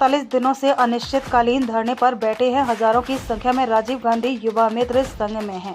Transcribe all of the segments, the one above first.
48 दिनों से अनिश्चितकालीन धरने पर बैठे हैं। हजारों की संख्या में राजीव गांधी युवा मित्र संघ में हैं।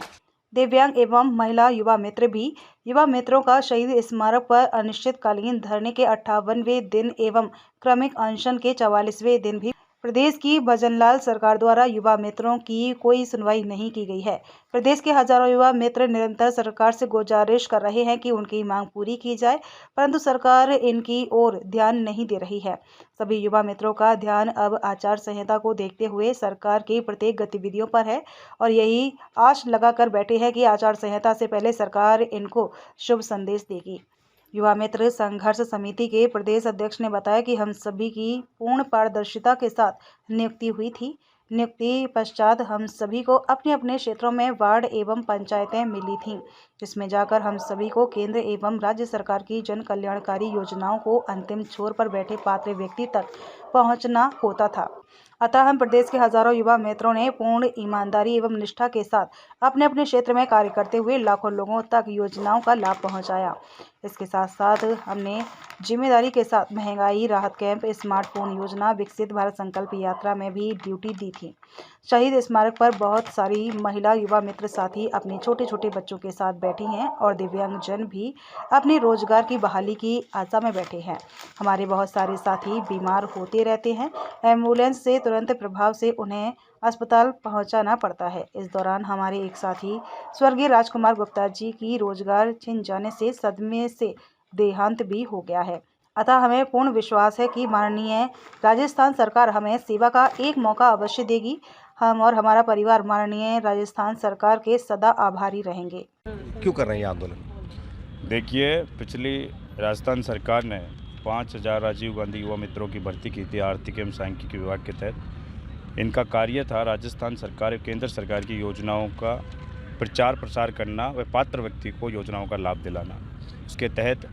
दिव्यांग एवं महिला युवा मित्र भी युवा मित्रों का शहीद स्मारक पर अनिश्चितकालीन धरने के 58वें दिन एवं क्रमिक अनशन के 44वें दिन भी प्रदेश की भजनलाल सरकार द्वारा युवा मित्रों की कोई सुनवाई नहीं की गई है। प्रदेश के हजारों युवा मित्र निरंतर सरकार से गुजारिश कर रहे हैं कि उनकी मांग पूरी की जाए, परंतु सरकार इनकी ओर ध्यान नहीं दे रही है। सभी युवा मित्रों का ध्यान अब आचार संहिता को देखते हुए सरकार की प्रत्येक गतिविधियों पर है और यही आश लगाकर बैठे हैं कि आचार संहिता से पहले सरकार इनको शुभ संदेश देगी। युवा मित्र संघर्ष समिति के प्रदेश अध्यक्ष ने बताया कि हम सभी की पूर्ण पारदर्शिता के साथ नियुक्ति हुई थी। नियुक्ति पश्चात हम सभी को अपने अपने क्षेत्रों में वार्ड एवं पंचायतें मिली थीं, जिसमें जाकर हम सभी को केंद्र एवं राज्य सरकार की जन कल्याणकारी योजनाओं को अंतिम छोर पर बैठे पात्र व्यक्ति तक पहुंचना होता था। अतः हम प्रदेश के हजारों युवा मित्रों ने पूर्ण ईमानदारी एवं निष्ठा के साथ अपने अपने क्षेत्र में कार्य करते हुए लाखों लोगों तक योजनाओं का लाभ पहुंचाया। इसके साथ साथ हमने जिम्मेदारी के साथ महंगाई राहत कैंप, स्मार्टफोन योजना, विकसित भारत संकल्प यात्रा में भी ड्यूटी दी थी। शहीद स्मारक पर बहुत सारी महिला युवा मित्र साथी अपने छोटे छोटे बच्चों के साथ बैठी हैं और दिव्यांगजन भी अपने रोजगार की बहाली की आशा में बैठे हैं। हमारे बहुत सारे साथी बीमार होते रहते हैं। एम्बुलेंस से तुरंत प्रभाव से उन्हें अस्पताल पहुंचाना पड़ता है। इस दौरान हमारे एक साथी स्वर्गीय राजकुमार गुप्ता जी की रोजगार छिन जाने से सदमे से देहांत भी हो गया है। अतः हमें पूर्ण विश्वास है कि माननीय राजस्थान सरकार हमें सेवा का एक मौका अवश्य देगी। हम और हमारा परिवार माननीय राजस्थान सरकार के सदा आभारी रहेंगे। क्यों कर रहे हैं आंदोलन? देखिए, पिछली राजस्थान सरकार ने 5000 राजीव गांधी युवा मित्रों की भर्ती की थी आर्थिक एवं सांख्यिकी विभाग के तहत। इनका कार्य था राजस्थान सरकार और केंद्र सरकार की योजनाओं का प्रचार प्रसार करना व पात्र व्यक्ति को योजनाओं का लाभ दिलाना। उसके तहत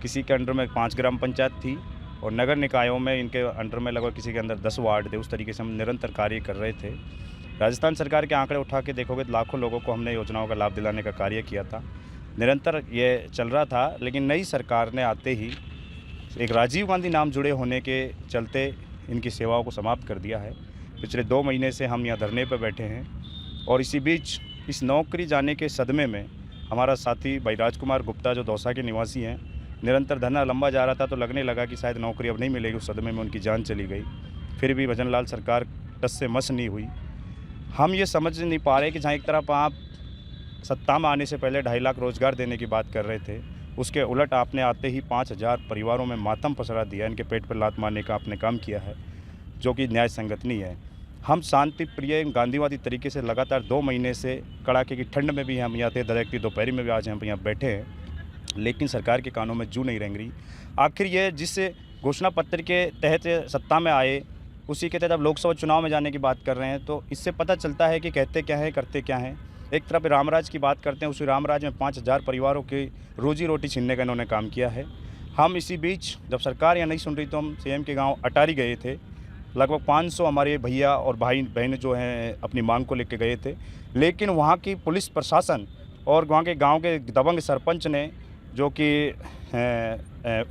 किसी के अंडर में 5 ग्राम पंचायत थी और नगर निकायों में इनके अंडर में लगभग किसी के अंदर 10 वार्ड थे। उस तरीके से हम निरंतर कार्य कर रहे थे। राजस्थान सरकार के आंकड़े उठा के देखोगे तो लाखों लोगों को हमने योजनाओं का लाभ दिलाने का कार्य किया था। निरंतर ये चल रहा था, लेकिन नई सरकार ने आते ही एक राजीव गांधी नाम जुड़े होने के चलते इनकी सेवाओं को समाप्त कर दिया है। पिछले 2 महीने से हम यहाँ धरने पर बैठे हैं और इसी बीच इस नौकरी जाने के सदमे में हमारा साथी भाई राजकुमार गुप्ता जो दौसा के निवासी हैं, निरंतर धरना लंबा जा रहा था तो लगने लगा कि शायद नौकरी अब नहीं मिलेगी। उस सदमे में उनकी जान चली गई। फिर भी भजनलाल सरकार टस से मस नहीं हुई। हम ये समझ नहीं पा रहे कि जहाँ एक तरफ आप सत्ता में आने से पहले 2.5 लाख रोजगार देने की बात कर रहे थे, उसके उलट आपने आते ही 5000 परिवारों में मातम पसरा दिया। इनके पेट पर लात मारने का आपने काम किया है, जो कि न्याय संगत नहीं है। हम शांति प्रिय गांधीवादी तरीके से लगातार 2 महीने से कड़ाके की ठंड में भी हम यहाँ थे, दरकती दोपहरी में भी आज हम यहाँ बैठे हैं, लेकिन सरकार के कानों में जू नहीं रेंग रही। आखिर ये जिस घोषणा पत्र के तहत सत्ता में आए, उसी के तहत अब लोकसभा चुनाव में जाने की बात कर रहे हैं, तो इससे पता चलता है कि कहते क्या है करते क्या हैं। एक तरफ रामराज की बात करते हैं, उसी रामराज में 5000 परिवारों की रोजी रोटी छीनने का इन्होंने काम किया है। हम इसी बीच जब सरकार यहाँ नहीं सुन रही तो हम सीएम के गांव अटारी गए थे। लगभग 500 हमारे भैया और भाई बहन जो हैं अपनी मांग को लेकर गए थे, लेकिन वहाँ की पुलिस प्रशासन और वहाँ के गाँव के दबंग सरपंच ने, जो कि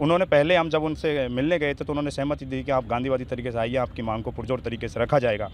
उन्होंने पहले हम जब उनसे मिलने गए थे तो उन्होंने सहमति दी कि आप गांधीवादी तरीके से आइए, आपकी मांग को पुरजोर तरीके से रखा जाएगा।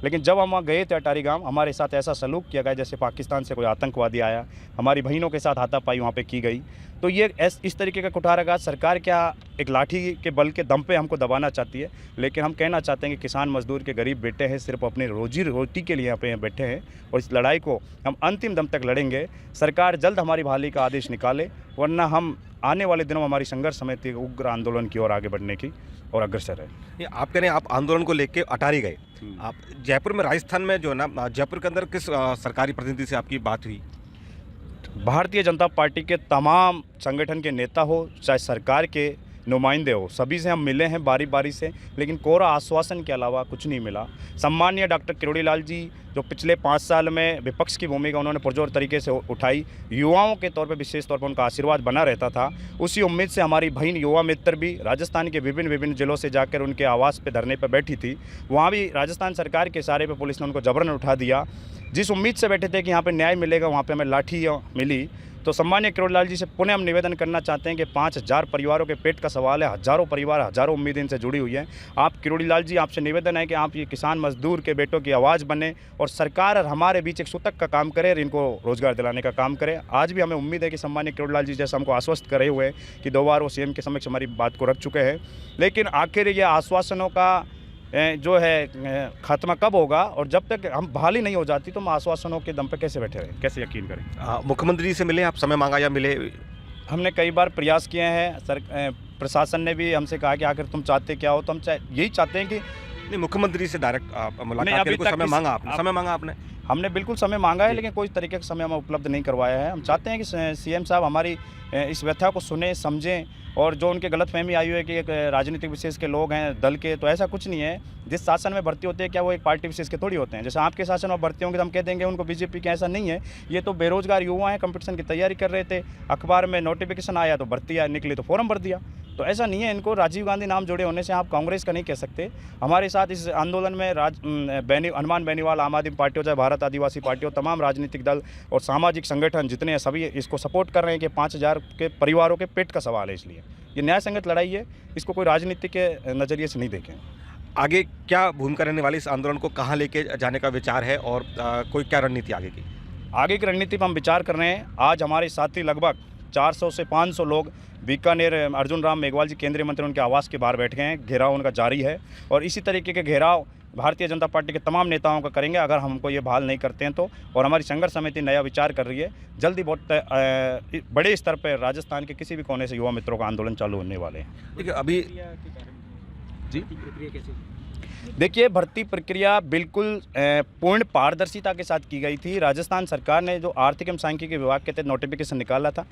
लेकिन जब हम वहाँ गए थे अटारी गांव, हमारे साथ ऐसा सलूक किया गया जैसे पाकिस्तान से कोई आतंकवादी आया। हमारी बहनों के साथ हाथापाई वहाँ पे की गई। तो ये इस तरीके का कुठाराघात सरकार क्या एक लाठी के बल के दम पे हमको दबाना चाहती है। लेकिन हम कहना चाहते हैं कि किसान मजदूर के गरीब बेटे हैं, सिर्फ अपने रोजी रोटी के लिए यहाँ पे बैठे हैं और इस लड़ाई को हम अंतिम दम तक लड़ेंगे। सरकार जल्द हमारी बहाली का आदेश निकाले, वरना हम आने वाले दिनों में हमारी संघर्ष समिति उग्र आंदोलन की ओर आगे बढ़ने की और अग्रसर है। आप कह रहे हैं आप आंदोलन को लेकर अटारी गए। आप जयपुर में, राजस्थान में जो है ना, जयपुर के अंदर किस सरकारी प्रतिनिधि से आपकी बात हुई? भारतीय जनता पार्टी के तमाम संगठन के नेता हो, चाहे सरकार के नुमाइंदे हो, सभी से हम मिले हैं बारी बारी से, लेकिन कोरा आश्वासन के अलावा कुछ नहीं मिला। सम्मानीय डॉक्टर किरोड़ी लाल जी जो पिछले 5 साल में विपक्ष की भूमिका उन्होंने पुरजोर तरीके से उठाई, युवाओं के तौर पे विशेष तौर पर उनका आशीर्वाद बना रहता था। उसी उम्मीद से हमारी बहन युवा मित्र भी राजस्थान के विभिन्न जिलों से जाकर उनके आवास पे धरने पर बैठी थी। वहाँ भी राजस्थान सरकार के इशारे पे पुलिस ने उनको जबरन उठा दिया। जिस उम्मीद से बैठे थे कि यहाँ पे न्याय मिलेगा, वहाँ पे हमें लाठी मिली। तो सम्मानीय किरोड़ीलाल जी से पुनः हम निवेदन करना चाहते हैं कि 5000 परिवारों के पेट का सवाल है, हज़ारों परिवार, हज़ारों उम्मीदें इनसे जुड़ी हुई हैं। आप किरोड़ीलाल जी, आपसे निवेदन है कि आप ये किसान मजदूर के बेटों की आवाज़ बने और सरकार और हमारे बीच एक सूतक का काम करे और इनको रोज़गार दिलाने का काम करे। आज भी हमें उम्मीद है कि सम्मानीय किरोड़ीलाल जी जैसे हमको आश्वस्त करे हुए हैं कि 2 बार वो सीएम के समक्ष हमारी बात को रख चुके हैं, लेकिन आखिर ये आश्वासनों का जो है खात्मा कब होगा, और जब तक हम बहाली नहीं हो जाती तो हम आश्वासनों के दम पर कैसे बैठे रहें, कैसे यकीन करें। मुख्यमंत्री जी से मिले आप, समय मांगा या मिले? हमने कई बार प्रयास किए हैं, प्रशासन ने भी हमसे कहा कि आखिर तुम चाहते क्या हो, तो हम यही चाहते हैं कि नहीं, मुख्यमंत्री से डायरेक्ट मुलाकात अभी के लिए तक समय मांगा आपने? समय मांगा आपने? हमने बिल्कुल समय मांगा है, लेकिन कोई तरीके का समय हमें उपलब्ध नहीं करवाया है। हम चाहते हैं कि सीएम साहब हमारी इस व्यथा को सुने, समझें, और जो उनके गलतफहमी आई हुई है कि एक राजनीतिक विशेष के लोग हैं दल के, तो ऐसा कुछ नहीं है। जिस शासन में भर्ती होते हैं क्या वो एक पार्टी विशेष के थोड़ी होते हैं? जैसे आपके शासन में भर्ती होंगे तो हम कह देंगे उनको बीजेपी के, ऐसा नहीं है। ये तो बेरोजगार युवा हैं, कंपटीशन की तैयारी कर रहे थे, अखबार में नोटिफिकेशन आया तो भर्ती निकली तो फॉर्म भर दिया। तो ऐसा नहीं है, इनको राजीव गांधी नाम जोड़े होने से आप कांग्रेस का नहीं कह सकते। हमारे साथ इस आंदोलन में हनुमान बेनीवाल, आम आदमी पार्टी हो, चाहे भारत आदिवासी पार्टी हो, तमाम राजनीतिक दल और सामाजिक संगठन जितने हैं सभी इसको सपोर्ट कर रहे हैं कि 5000 के परिवारों के पेट का सवाल है। इसलिए ये न्याय संगत लड़ाई है, इसको कोई राजनीति के नज़रिए से नहीं देखें। आगे क्या भूमिका रहने वाली, इस आंदोलन को कहाँ लेके जाने का विचार है और कोई क्या रणनीति आगे की? आगे की रणनीति पर हम विचार कर रहे हैं। आज हमारे साथी लगभग 400 से 500 लोग बीकानेर अर्जुन राम मेघवाल जी केंद्रीय मंत्री उनके आवास के बाहर बैठ गए हैं। घेराव उनका जारी है और इसी तरीके के घेराव भारतीय जनता पार्टी के तमाम नेताओं का करेंगे अगर हमको ये बहाल नहीं करते हैं तो। और हमारी संघर्ष समिति नया विचार कर रही है, जल्दी बहुत बड़े स्तर पर राजस्थान के किसी भी कोने से युवा मित्रों का आंदोलन चालू होने वाले हैं। देखिए अभी जी देखिए, भर्ती प्रक्रिया बिल्कुल पूर्ण पारदर्शिता के साथ की गई थी। राजस्थान सरकार ने जो आर्थिक एवं सांख्यिकी विभाग के तहत नोटिफिकेशन निकाला था,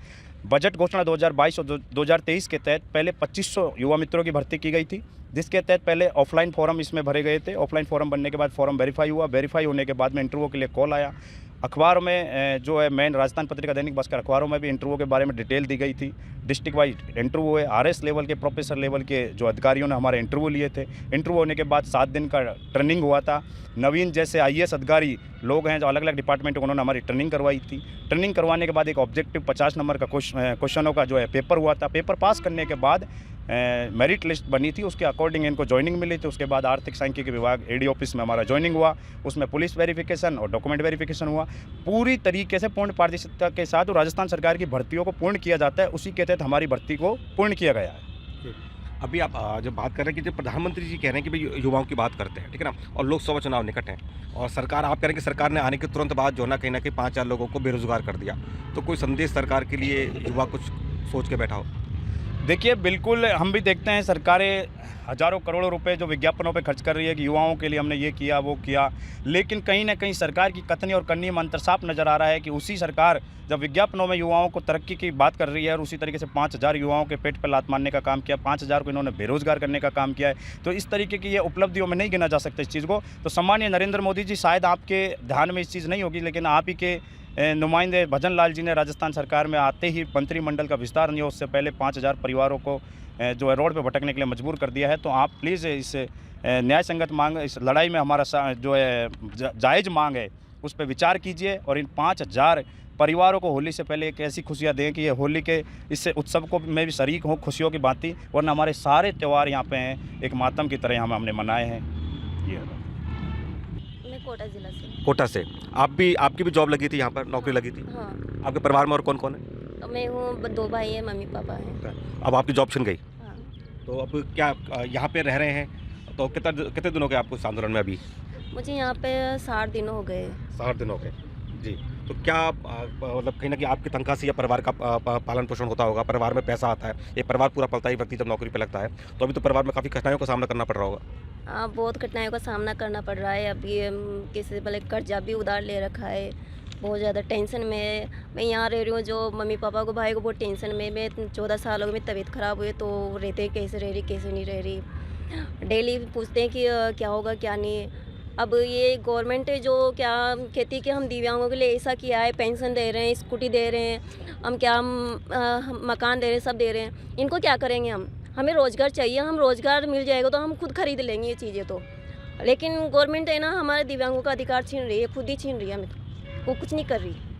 बजट घोषणा 2022 और 2023 के तहत पहले 2500 युवा मित्रों की भर्ती की गई थी, जिसके तहत पहले ऑफलाइन फॉर्म इसमें भरे गए थे। ऑफलाइन फॉर्म बनने के बाद फॉर्म वेरीफाई हुआ, वेरीफाई होने के बाद में इंटरव्यू के लिए कॉल आया। अखबारों में जो है मेन राजस्थान पत्रिका, दैनिक भास्कर अखबारों में भी इंटरव्यू के बारे में डिटेल दी गई थी। डिस्ट्रिक्ट वाइज इंटरव्यू हुए, आरएस लेवल के, प्रोफेसर लेवल के जो अधिकारियों ने हमारे इंटरव्यू लिए थे। इंटरव्यू होने के बाद 7 दिन का ट्रेनिंग हुआ था। नवीन जैसे आईएएस अधिकारी लोग हैं जो अलग अलग डिपार्टमेंट को, उन्होंने हमारी ट्रेनिंग करवाई थी। ट्रेनिंग करवाने के बाद एक ऑब्जेक्टिव 50 नंबर का क्वेश्चनों का जो है पेपर हुआ था। पेपर पास करने के बाद मेरिट लिस्ट बनी थी, उसके अकॉर्डिंग इनको ज्वाइनिंग मिली थी। उसके बाद आर्थिक सांख्यिकी विभाग एडी ऑफिस में हमारा ज्वाइनिंग हुआ, उसमें पुलिस वेरिफिकेशन और डॉक्यूमेंट वेरिफिकेशन हुआ। पूरी तरीके से पूर्ण पारदर्शिता के साथ राजस्थान सरकार की भर्तियों को पूर्ण किया जाता है, उसी के तहत हमारी भर्ती को पूर्ण किया गया है। अभी आप जब बात कर रहे हैं कि जब प्रधानमंत्री जी कह रहे हैं कि भाई युवाओं की बात करते हैं, ठीक है ना, और लोकसभा चुनाव निकट हैं और सरकार, आप कह रहे हैं कि सरकार ने आने के तुरंत बाद जो है ना कहीं 5-4 लोगों को बेरोजगार कर दिया, तो कोई संदेश सरकार के लिए युवा कुछ सोच के बैठा हो? देखिए, बिल्कुल हम भी देखते हैं सरकारें हज़ारों करोड़ों रुपए जो विज्ञापनों पे खर्च कर रही है कि युवाओं के लिए हमने ये किया वो किया, लेकिन कहीं ना कहीं सरकार की कथनी और करनी में अंतर साफ नज़र आ रहा है कि उसी सरकार जब विज्ञापनों में युवाओं को तरक्की की बात कर रही है और उसी तरीके से 5000 युवाओं के पेट पर लात मारने का काम किया, 5000 को इन्होंने बेरोजगार करने का काम किया है, तो इस तरीके की ये उपलब्धियों में नहीं गिना जा सकता इस चीज़ को। तो सम्मानीय नरेंद्र मोदी जी, शायद आपके ध्यान में इस चीज़ नहीं होगी, लेकिन आप ही के नुमाइंदे भजन लाल जी ने राजस्थान सरकार में आते ही मंत्रिमंडल का विस्तार नहीं हो, उससे पहले 5000 परिवारों को जो है रोड पे भटकने के लिए मजबूर कर दिया है। तो आप प्लीज़ इस न्याय संगत मांग, इस लड़ाई में हमारा जो है जायज़ मांग है उस पर विचार कीजिए और इन 5000 परिवारों को होली से पहले एक ऐसी खुशियाँ दें कि ये होली के इससे उत्सव को में भी शरीक हों, खुशियों की बातें, वरना हमारे सारे त्यौहार यहाँ पे हैं एक मातम की तरह यहाँ हमने मनाए हैं। ये मैं कोटा जिला से। कोटा से आपकी भी जॉब लगी थी यहाँ पर, नौकरी लगी थी? हाँ, आपके परिवार में और कौन कौन है? मैं हूँ, 2 भाई हैं, मम्मी पापा हैं। अब आपकी जॉब छिन गई, हाँ, तो अब क्या यहाँ पे रह रहे हैं? तो कितने दिन हो गए आपको इस आंदोलन में? अभी मुझे यहाँ पे 60 दिन हो गए। 60 दिन हो गए जी। तो क्या मतलब कहीं ना कहीं आपकी तनख्वाह से या परिवार का पालन पोषण होता होगा, परिवार में पैसा आता है, ये परिवार पूरा पलता ही व्यक्ति जब नौकरी पे लगता है, तो अभी तो परिवार में काफ़ी कठिनाइयों का सामना करना पड़ रहा होगा। हाँ, बहुत कठिनाइयों का सामना करना पड़ रहा है। अभी किसी से पहले कर्जा भी उधार ले रखा है, बहुत ज़्यादा टेंशन में है। मैं यहाँ रह रही हूँ, जो मम्मी पापा को, भाई को बहुत टेंशन में। मैं 14 साल हो गए, मेरी तबीयत ख़राब हुई, तो रहते कैसे रह रही कैसे नहीं रह रही। डेली पूछते हैं कि क्या होगा क्या नहीं। अब ये गवर्नमेंट है जो क्या कहती है कि हम दिव्यांगों के लिए ऐसा किया है, पेंशन दे रहे हैं, स्कूटी दे रहे हैं, हम मकान दे रहे हैं, सब दे रहे हैं। इनको क्या करेंगे हम? हमें रोज़गार चाहिए, हम रोज़गार मिल जाएगा तो हम खुद खरीद लेंगे ये चीज़ें तो। लेकिन गवर्नमेंट है ना, हमारे दिव्यांगों का अधिकार छीन रही है, खुद ही छीन रही है, हमें वो कुछ नहीं कर रही।